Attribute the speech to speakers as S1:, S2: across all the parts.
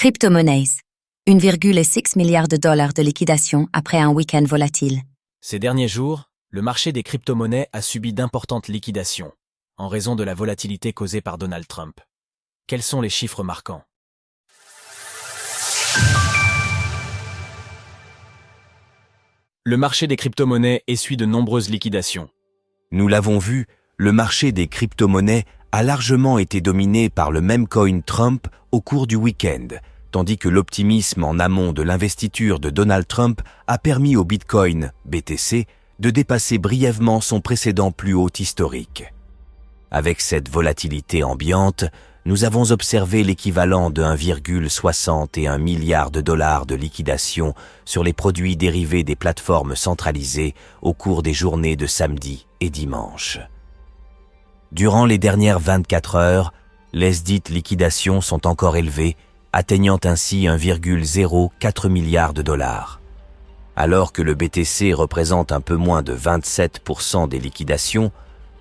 S1: Crypto-monnaies. 1,6 milliard de dollars de liquidation après un week-end volatile.
S2: Ces derniers jours, le marché des crypto-monnaies a subi d'importantes liquidations, en raison de la volatilité causée par Donald Trump. Quels sont les chiffres marquants? Le marché des crypto-monnaies essuie de nombreuses liquidations.
S3: Nous l'avons vu, le marché des crypto-monnaies a largement été dominé par le meme coin Trump au cours du week-end, tandis que l'optimisme en amont de l'investiture de Donald Trump a permis au Bitcoin, BTC, de dépasser brièvement son précédent plus haut historique. Avec cette volatilité ambiante, nous avons observé l'équivalent de 1,61 milliard de dollars de liquidation sur les produits dérivés des plateformes centralisées au cours des journées de samedi et dimanche. Durant les dernières 24 heures, lesdites liquidations sont encore élevées, atteignant ainsi 1,04 milliard de dollars. Alors que le BTC représente un peu moins de 27% des liquidations,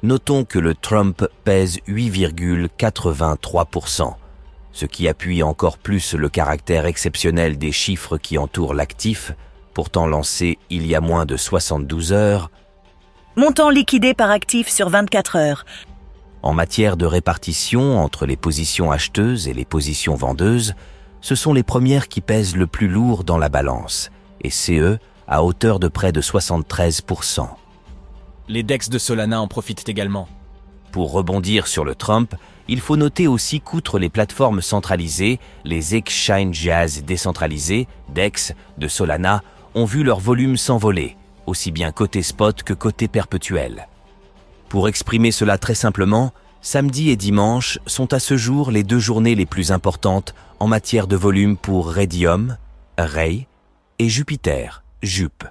S3: notons que le Trump pèse 8,83%, ce qui appuie encore plus le caractère exceptionnel des chiffres qui entourent l'actif, pourtant lancé il y a moins de 72 heures.
S4: Montant liquidé par actif sur 24 heures.
S3: En matière de répartition entre les positions acheteuses et les positions vendeuses, ce sont les premières qui pèsent le plus lourd dans la balance, et CE à hauteur de près de 73%.
S2: Les DEX de Solana en profitent également.
S3: Pour rebondir sur le Trump, il faut noter aussi qu'outre les plateformes centralisées, les exchanges décentralisés, DEX, de Solana, ont vu leur volume s'envoler, aussi bien côté spot que côté perpétuel. Pour exprimer cela très simplement, samedi et dimanche sont à ce jour les deux journées les plus importantes en matière de volume pour Raydium, Ray, et Jupiter, Jup.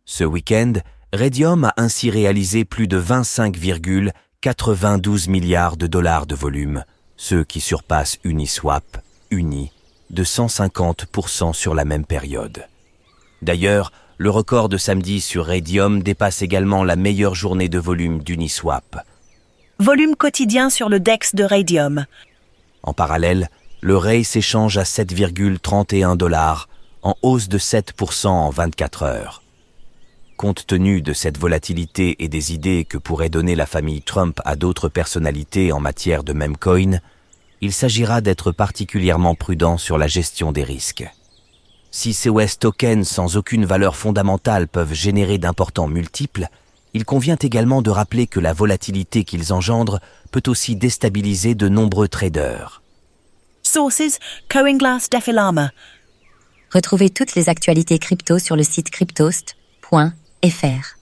S3: Ce week-end, Raydium a ainsi réalisé plus de 25,92 milliards de dollars de volume, ce qui surpasse Uniswap, Uni, de 150% sur la même période. D'ailleurs, le record de samedi sur Raydium dépasse également la meilleure journée de volume d'Uniswap.
S4: Volume quotidien sur le DEX de Raydium.
S3: En parallèle, le Ray s'échange à 7,31 dollars, en hausse de 7% en 24 heures. Compte tenu de cette volatilité et des idées que pourrait donner la famille Trump à d'autres personnalités en matière de meme coin, il s'agira d'être particulièrement prudent sur la gestion des risques. Si ces US tokens sans aucune valeur fondamentale peuvent générer d'importants multiples, il convient également de rappeler que la volatilité qu'ils engendrent peut aussi déstabiliser de nombreux traders.
S4: Sources, CoinGlass Defilama.
S1: Retrouvez toutes les actualités crypto sur le site cryptost.fr.